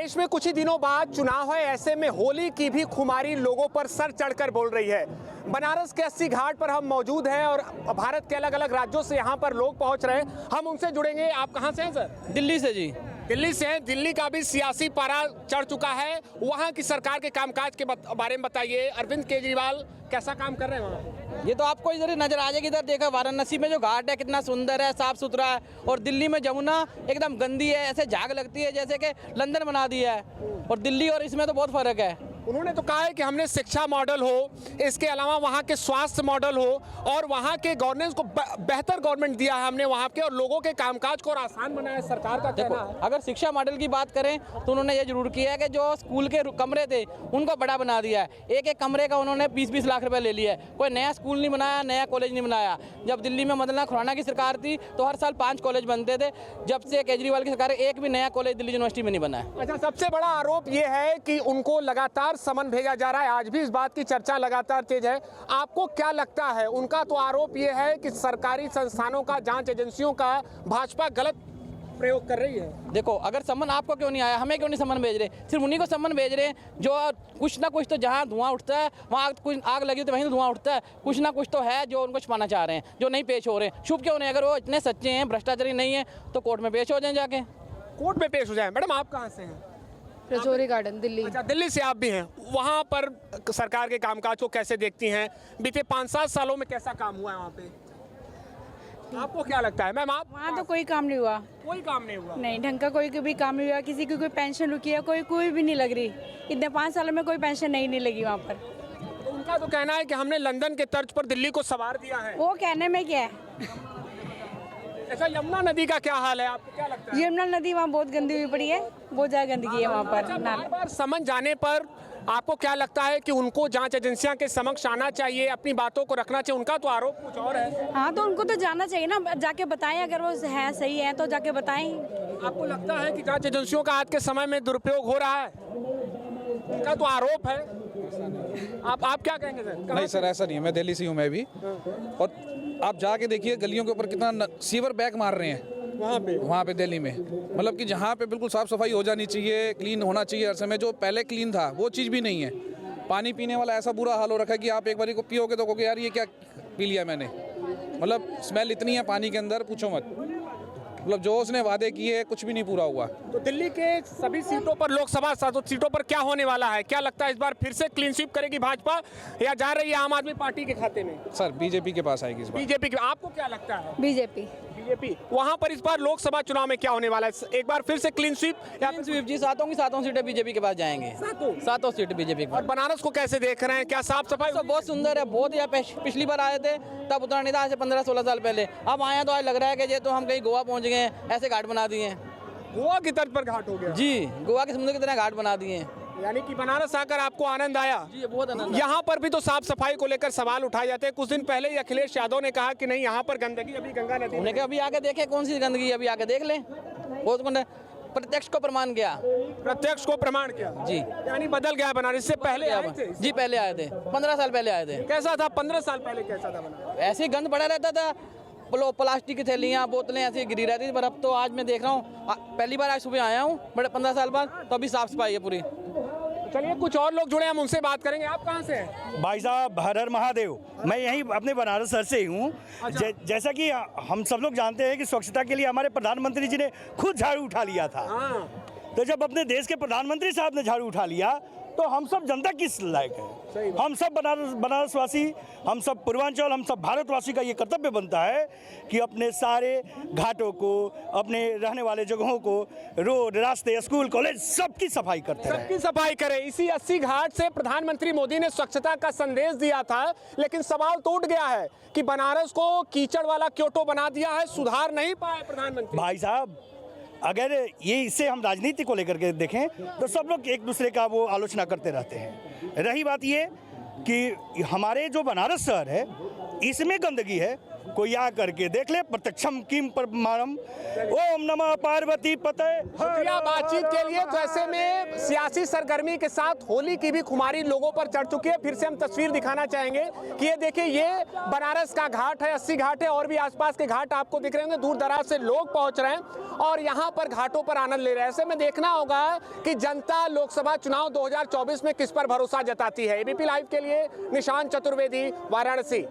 देश में कुछ ही दिनों बाद चुनाव है, ऐसे में होली की भी खुमारी लोगों पर सर चढ़कर बोल रही है। बनारस के अस्सी घाट पर हम मौजूद हैं और भारत के अलग अलग राज्यों से यहाँ पर लोग पहुँच रहे हैं। हम उनसे जुड़ेंगे। आप कहाँ से हैं सर? दिल्ली से जी। दिल्ली से हैं। दिल्ली का भी सियासी पारा चढ़ चुका है। वहाँ की सरकार के कामकाज के बारे में बताइए। अरविंद केजरीवाल कैसा काम कर रहे हैं वहाँ? ये तो आपको इधर ही नजर आ जाएगी। इधर देखा वाराणसी में जो घाट है कितना सुंदर है, साफ सुथरा है, और दिल्ली में जमुना एकदम गंदी है, ऐसे झाग लगती है जैसे कि लंदन बना दिया है। और दिल्ली और इसमें तो बहुत फर्क है। उन्होंने तो कहा है कि हमने शिक्षा मॉडल हो, इसके अलावा वहाँ के स्वास्थ्य मॉडल हो और वहाँ के गवर्नेंस को बेहतर गवर्नमेंट दिया है हमने वहाँ के, और लोगों के कामकाज को और आसान बनाया है। सरकार का कहना है। अगर शिक्षा मॉडल की बात करें तो उन्होंने ये जरूर किया है कि जो स्कूल के कमरे थे उनको बड़ा बना दिया है। एक एक कमरे का उन्होंने 20-20 लाख रुपए ले लिया है। कोई नया स्कूल नहीं बनाया, नया कॉलेज नहीं बनाया। जब दिल्ली में मदन लाल खुराना की सरकार थी तो हर साल 5 कॉलेज बनते थे। जब से केजरीवाल की सरकार, एक भी नया कॉलेज दिल्ली यूनिवर्सिटी में नहीं बना है। अच्छा, सबसे बड़ा आरोप ये है कि उनको लगातार समन भेजा जा रहा है। आज भी इस बात की चर्चा लगातार तेज है। आपको क्या लगता है? उनका तो आरोप ये है कि सरकारी संस्थानों का, जांच एजेंसियों का भाजपा गलत प्रयोग कर रही है। देखो, अगर सम्मन आपको क्यों नहीं आया, हमें क्यों नहीं सम्मन भेज रहे? सिर्फ उन्हीं को सम्मन भेज रहे हैं जो कुछ ना कुछ तो, जहाँ धुआं उठता है वहाँ कुछ आग लगी तो वहीं तो धुआं उठता है। कुछ ना कुछ तो है जो उनको छुपाना चाह रहे हैं, जो नहीं पेश हो रहे हैं। शुभ क्यों नहीं? अगर वो इतने सच्चे हैं, भ्रष्टाचारी नहीं है, तो कोर्ट में पेश हो जाए। जाके कोर्ट में पेश हो जाए। मैडम, आप कहाँ से हैं? रजौरी गार्डन, दिल्ली। अच्छा, दिल्ली से आप भी हैं। वहाँ पर सरकार के कामकाज को कैसे देखती हैं? बीते 5-7 सालों में कैसा काम हुआ है वहाँ पे? आपको क्या लगता है मैम? आप वहाँ तो कोई काम नहीं हुआ। कोई काम नहीं हुआ? नहीं, ढंग का कोई भी काम नहीं हुआ। किसी की कोई पेंशन रुकी है, कोई भी नहीं लग रही। इतने 5 सालों में कोई पेंशन नहीं लगी वहाँ पर। तो उनका तो कहना है कि हमने लंदन के तर्ज पर दिल्ली को संवार दिया है। वो कहने में क्या है। अच्छा, यमुना नदी का क्या हाल है? आपको क्या लगता है? यमुना नदी वहाँ बहुत गंदी हुई पड़ी है, बहुत ज्यादा गंदगी है वहाँ पर। अच्छा, बार समझ जाने पर आपको क्या लगता है कि उनको जांच एजेंसियां के समक्ष आना चाहिए, अपनी बातों को रखना चाहिए? उनका तो आरोप कुछ और है। हाँ, तो उनको तो जाना चाहिए ना, जाके बताएं। अगर वो है सही है तो जाके बताएं। आपको लगता है कि जांच एजेंसियों का आज के समय में दुरुपयोग हो रहा है? उनका तो आरोप है। आप क्या कहेंगे सर? नहीं सर, ऐसा नहीं है। मैं दिल्ली से हूँ मैं भी। और आप जाके देखिए गलियों के ऊपर कितना सीवर बैग मार रहे हैं वहाँ पे दिल्ली में। मतलब कि जहाँ पे बिल्कुल साफ सफाई हो जानी चाहिए, क्लीन होना चाहिए हर समय, जो पहले क्लीन था वो चीज़ भी नहीं है। पानी पीने वाला ऐसा बुरा हाल हो रखा है कि आप एक बार को पियोगे तो कहोगे यार ये क्या पी लिया मैंने। मतलब स्मेल इतनी है पानी के अंदर, पूछो मत। मतलब जो उसने वादे किए कुछ भी नहीं पूरा हुआ। तो दिल्ली के सभी सीटों पर, लोकसभा सीटों पर क्या होने वाला है? क्या लगता है इस बार फिर से क्लीन स्वीप करेगी भाजपा या जा रही है आम आदमी पार्टी के खाते में? सर बीजेपी के पास आएगी इस बार। बीजेपी के। आपको क्या लगता है? बीजेपी। वहाँ पर इस बार लोकसभा चुनाव में क्या होने वाला है? एक बार फिर से क्लीन स्वीप या क्लीन स्वीप जी, सातों की सातों सीटें बीजेपी के पास जाएंगे। सातों सीट बीजेपी के और पास। बनारस को कैसे देख रहे हैं? क्या साफ सफाई? तो बहुत सुंदर है, बहुत ही। पिछली बार आए थे तब उतना नहीं था, आज से 15-16 साल पहले। अब आए तो आज लग रहा है कि ये तो हम कहीं गोवा पहुंच गए हैं, ऐसे घाट बना दिए हैं। गोवा की तर्ज पर घाट हो गया जी, गोवा के समुद्र की तरह घाट बना दिए हैं। यानी कि बनारस आकर आपको आनंद आया? जी, बहुत आनंद। यहाँ पर भी तो साफ सफाई को लेकर सवाल उठाए जाते हैं। कुछ दिन पहले ही अखिलेश यादव ने कहा कि नहीं, यहाँ पर गंदगी अभी गंगा नदी में। अभी आके देखे कौन सी गंदगी, अभी आके देख लें। बहुत प्रत्यक्ष को प्रमाण किया। प्रत्यक्ष को प्रमाण किया जी। यानी बदल गया बनारस। इससे पहले आए थे? जी, पहले आए थे, 15 साल पहले आए थे। कैसा था 15 साल पहले? कैसा था बनारस? ऐसे ही गंद पड़ा रहता था, प्लास्टिक की थैलियाँ, बोतलें ऐसी गिरी रहती थी। पर अब तो आज मैं देख रहा हूँ, पहली बार आज सुबह आया हूँ बड़े 15 साल बाद, तो अभी साफ सफाई है पूरी। चलिए, कुछ और लोग जुड़े, हम उनसे बात करेंगे। आप कहाँ से हैं? भाई साहब, हर हर महादेव। मैं यहीं अपने बनारस शहर से ही हूँ। अच्छा। जैसा कि हम सब लोग जानते हैं कि स्वच्छता के लिए हमारे प्रधानमंत्री जी ने खुद झाड़ू उठा लिया था। हाँ। तो जब अपने देश के प्रधानमंत्री साहब ने झाड़ू उठा लिया तो हम सब जनता किस लायक है? हम सब बनारसवासी, हम सब पूर्वांचल, हम सब भारतवासी का ये कर्तव्य बनता है कि अपने सारे घाटों को, अपने रहने वाले जगहों को, रोड, रास्ते, स्कूल, कॉलेज, सबकी सफाई करते हैं। सबकी सफाई करें। इसी 80 घाट से प्रधानमंत्री मोदी ने स्वच्छता का संदेश दिया था, लेकिन सवाल तो उठ गया है कि बनारस को कीचड़ वाला क्योटो बना दिया है, सुधार नहीं पाए प्रधानमंत्री। भाई साहब, अगर ये इससे हम राजनीति को लेकर के देखें तो सब लोग एक दूसरे का वो आलोचना करते रहते हैं। रही बात ये कि हमारे जो बनारस शहर है इसमें गंदगी है, कोई आ करके देख ले। प्रत्यक्षम किम प्रमाणम। ओम नमः पार्वती पते। शुक्रिया बातचीत के लिए। तो ऐसे में सियासी सरगर्मी के साथ होली की भी खुमारी लोगों पर चढ़ चुकी है। फिर से हम तस्वीर दिखाना चाहेंगे कि ये देखिए, ये बनारस का घाट है, 80 घाट है, और भी आसपास के घाट आपको दिख रहे होंगे। दूर दराज से लोग पहुंच रहे हैं और यहाँ पर घाटों पर आनंद ले रहे हैं। ऐसे में देखना होगा कि जनता लोकसभा चुनाव 2024 में किस पर भरोसा जताती है। एबीपी लाइव के लिए निशांत चतुर्वेदी, वाराणसी।